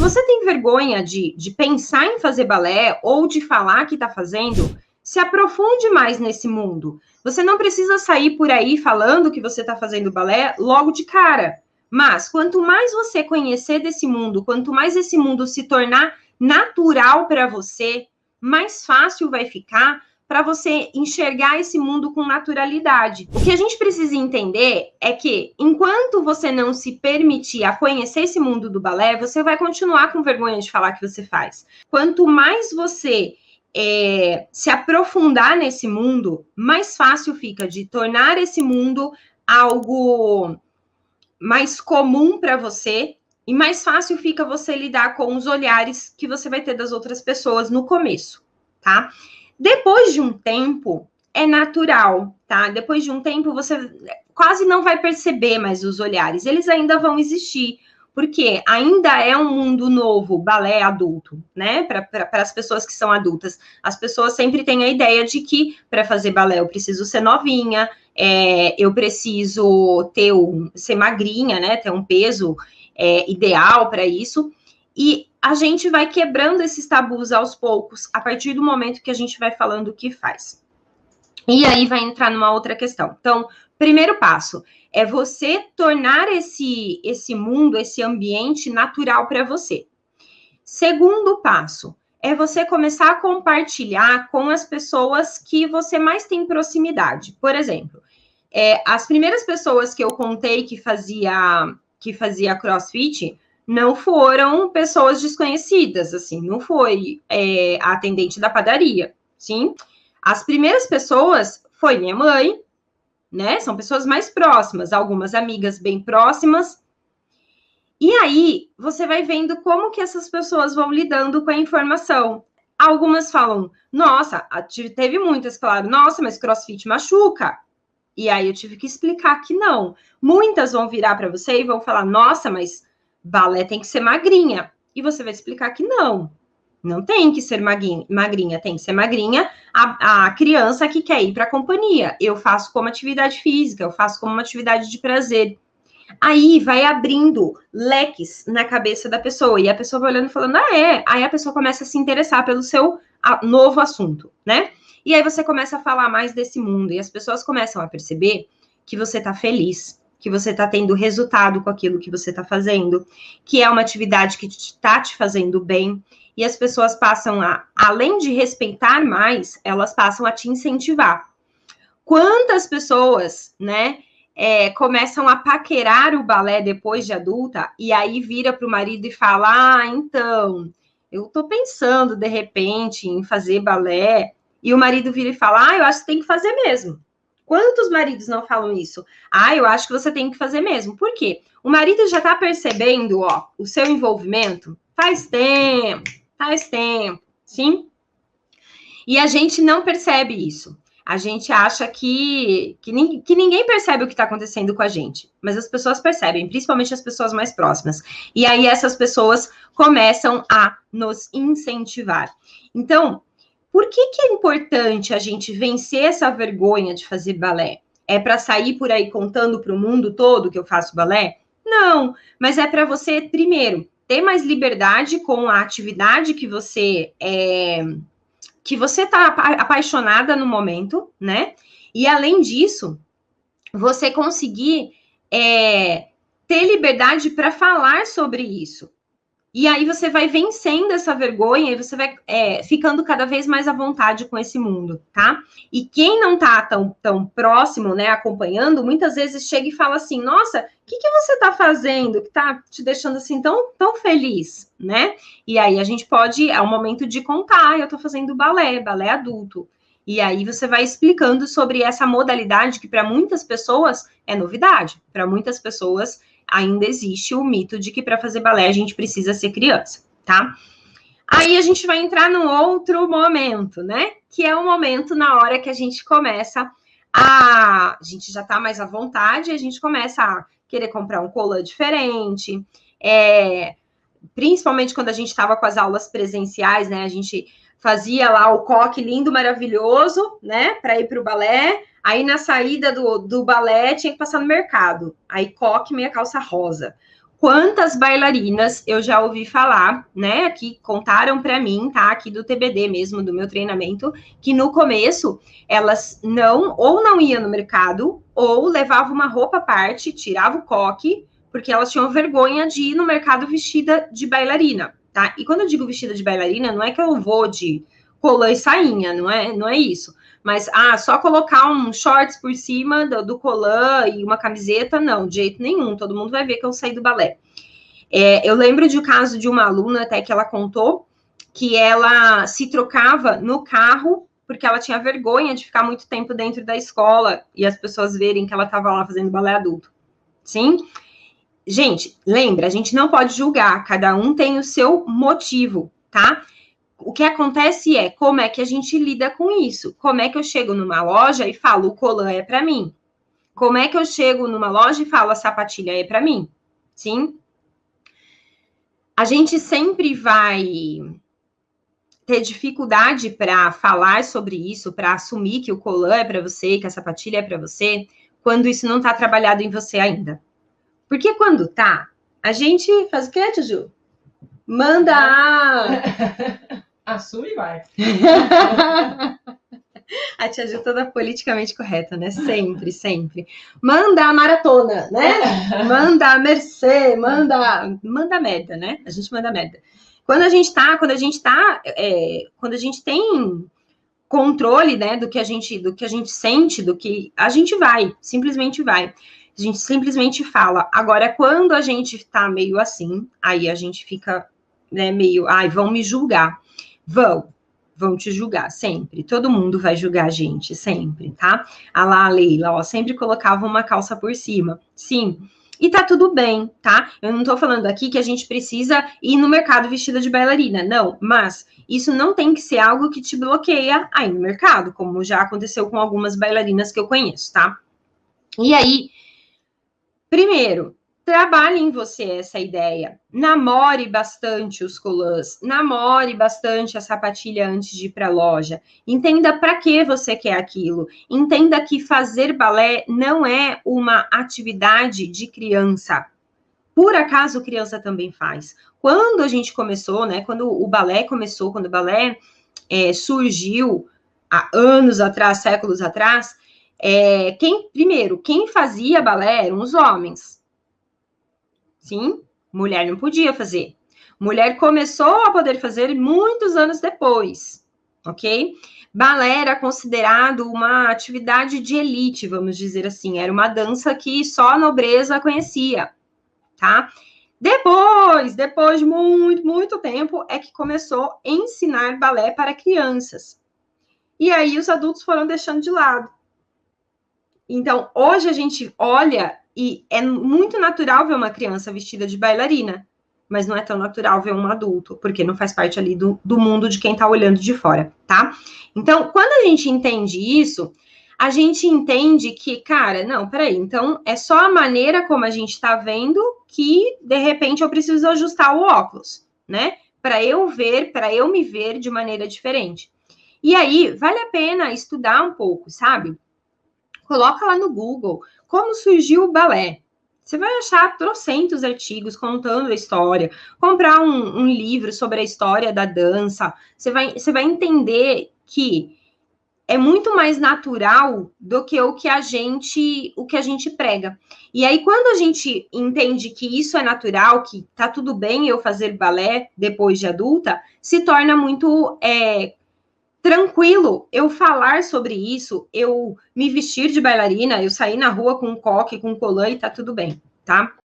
você tem vergonha de pensar em fazer balé ou de falar que está fazendo, se aprofunde mais nesse mundo. Você não precisa sair por aí falando que você está fazendo balé logo de cara. Mas, quanto mais você conhecer desse mundo, quanto mais esse mundo se tornar natural para você, mais fácil vai ficar para você enxergar esse mundo com naturalidade. O que a gente precisa entender é que, enquanto você não se permitir a conhecer esse mundo do balé, você vai continuar com vergonha de falar que você faz. Quanto mais você se aprofundar nesse mundo, mais fácil fica de tornar esse mundo algo mais comum para você e mais fácil fica você lidar com os olhares que você vai ter das outras pessoas no começo, tá? Depois de um tempo, é natural, tá? Depois de um tempo, você quase não vai perceber mais os olhares. Eles ainda vão existir, porque ainda é um mundo novo, balé adulto, né? Para as pessoas que são adultas. As pessoas sempre têm a ideia de que para fazer balé eu preciso ser novinha, eu preciso ser magrinha, né? Ter um peso ideal para isso. E a gente vai quebrando esses tabus aos poucos, a partir do momento que a gente vai falando o que faz. E aí vai entrar numa outra questão. Então, primeiro passo é você tornar esse mundo, esse ambiente natural para você. Segundo passo é você começar a compartilhar com as pessoas que você mais tem proximidade. Por exemplo, as primeiras pessoas que eu contei que fazia CrossFit não foram pessoas desconhecidas, assim, não foi a atendente da padaria, sim? As primeiras pessoas foi minha mãe, né? São pessoas mais próximas, algumas amigas bem próximas. E aí, você vai vendo como que essas pessoas vão lidando com a informação. Algumas falam, nossa, teve muitas, claro, nossa, mas CrossFit machuca. E aí eu tive que explicar que não. Muitas vão virar para você e vão falar, nossa, mas balé tem que ser magrinha. E você vai explicar que não. Não tem que ser magrinha, tem que ser magrinha a criança que quer ir para a companhia. Eu faço como atividade física, eu faço como uma atividade de prazer. Aí vai abrindo leques na cabeça da pessoa, e a pessoa vai olhando e falando, aí a pessoa começa a se interessar pelo seu novo assunto, né? E aí você começa a falar mais desse mundo, e as pessoas começam a perceber que você tá feliz, que você tá tendo resultado com aquilo que você tá fazendo, que é uma atividade que tá te fazendo bem, e as pessoas passam além de respeitar mais, elas passam a te incentivar. Quantas pessoas, né, começam a paquerar o balé depois de adulta, e aí vira para o marido e fala, então, eu tô pensando, de repente, em fazer balé, e o marido vira e fala, eu acho que tem que fazer mesmo. Quantos maridos não falam isso? Eu acho que você tem que fazer mesmo. Por quê? O marido já tá percebendo, o seu envolvimento faz tempo, sim? E a gente não percebe isso. A gente acha que ninguém percebe o que está acontecendo com a gente, mas as pessoas percebem, principalmente as pessoas mais próximas. E aí essas pessoas começam a nos incentivar. Então, por que é importante a gente vencer essa vergonha de fazer balé? É para sair por aí contando para o mundo todo que eu faço balé? Não, mas é para você, primeiro, ter mais liberdade com a atividade que você está apaixonada no momento, né? E além disso, você conseguir ter liberdade para falar sobre isso. E aí você vai vencendo essa vergonha e você vai ficando cada vez mais à vontade com esse mundo, tá? E quem não tá tão próximo, né, acompanhando, muitas vezes chega e fala assim, nossa, o que você tá fazendo que tá te deixando assim tão feliz, né? E aí a gente pode, é o momento de contar, eu tô fazendo balé adulto. E aí você vai explicando sobre essa modalidade que para muitas pessoas é novidade, para muitas pessoas ainda existe o mito de que para fazer balé a gente precisa ser criança, tá? Aí a gente vai entrar num outro momento, né? Que é o momento na hora que a gente começa a gente já tá mais à vontade, a gente começa a querer comprar um colã diferente, principalmente quando a gente estava com as aulas presenciais, né? A gente fazia lá o coque lindo, maravilhoso, né? Para ir para o balé. Aí, na saída do balé, tinha que passar no mercado. Aí, coque, meia calça rosa. Quantas bailarinas eu já ouvi falar, né, que contaram para mim, tá, aqui do TBD mesmo, do meu treinamento, que no começo elas não iam no mercado, ou levavam uma roupa à parte, tirava o coque, porque elas tinham vergonha de ir no mercado vestida de bailarina, tá? E quando eu digo vestida de bailarina, não é que eu vou de colã e sainha, não é isso. Mas, só colocar um shorts por cima do colã e uma camiseta, não, de jeito nenhum. Todo mundo vai ver que eu saí do balé. Eu lembro de um caso de uma aluna até que ela contou que ela se trocava no carro porque ela tinha vergonha de ficar muito tempo dentro da escola e as pessoas verem que ela estava lá fazendo balé adulto. Sim? Gente, lembra, a gente não pode julgar, cada um tem o seu motivo, tá? O que acontece é como é que a gente lida com isso? Como é que eu chego numa loja e falo o colã é para mim? Como é que eu chego numa loja e falo a sapatilha é para mim? Sim? A gente sempre vai ter dificuldade para falar sobre isso, para assumir que o colã é para você, que a sapatilha é para você, quando isso não está trabalhado em você ainda. Porque quando tá, a gente faz o quê, Juju? Manda assume e vai. A tia Ju toda politicamente correta, né? Sempre, sempre. Manda a maratona, né? Manda a Mercê, manda merda, né? A gente manda merda. Quando a gente tem controle, né, do que a gente sente, do que a gente simplesmente vai. A gente simplesmente fala. Agora, quando a gente tá meio assim, aí a gente fica, né, meio, vão me julgar. Vão te julgar, sempre. Todo mundo vai julgar a gente, sempre, tá? A Leila, ó, sempre colocava uma calça por cima. Sim. E tá tudo bem, tá? Eu não tô falando aqui que a gente precisa ir no mercado vestida de bailarina, não. Mas isso não tem que ser algo que te bloqueia aí no mercado, como já aconteceu com algumas bailarinas que eu conheço, tá? E aí, primeiro, trabalhe em você essa ideia. Namore bastante os colãs, namore bastante a sapatilha antes de ir para a loja. Entenda para que você quer aquilo. Entenda que fazer balé não é uma atividade de criança. Por acaso, criança também faz. Quando a gente começou, né? Quando o balé começou, quando o balé surgiu há anos atrás, séculos atrás, quem fazia balé eram os homens. Sim, mulher não podia fazer. Mulher começou a poder fazer muitos anos depois, ok? Balé era considerado uma atividade de elite, vamos dizer assim. Era uma dança que só a nobreza conhecia, tá? Depois de muito, muito tempo, é que começou a ensinar balé para crianças. E aí os adultos foram deixando de lado. Então, hoje a gente olha e é muito natural ver uma criança vestida de bailarina, mas não é tão natural ver um adulto, porque não faz parte ali do mundo de quem está olhando de fora, tá? Então, quando a gente entende isso, a gente entende que, cara, não, peraí, então é só a maneira como a gente está vendo que, de repente, eu preciso ajustar o óculos, né? Para eu me ver de maneira diferente. E aí, vale a pena estudar um pouco, sabe? Coloca lá no Google como surgiu o balé. Você vai achar trocentos artigos contando a história, comprar um livro sobre a história da dança. Você vai entender que é muito mais natural do que o que a gente prega. E aí, quando a gente entende que isso é natural, que tá tudo bem eu fazer balé depois de adulta, se torna muito tranquilo eu falar sobre isso, eu me vestir de bailarina, eu sair na rua com um coque, com um colã e tá tudo bem, tá?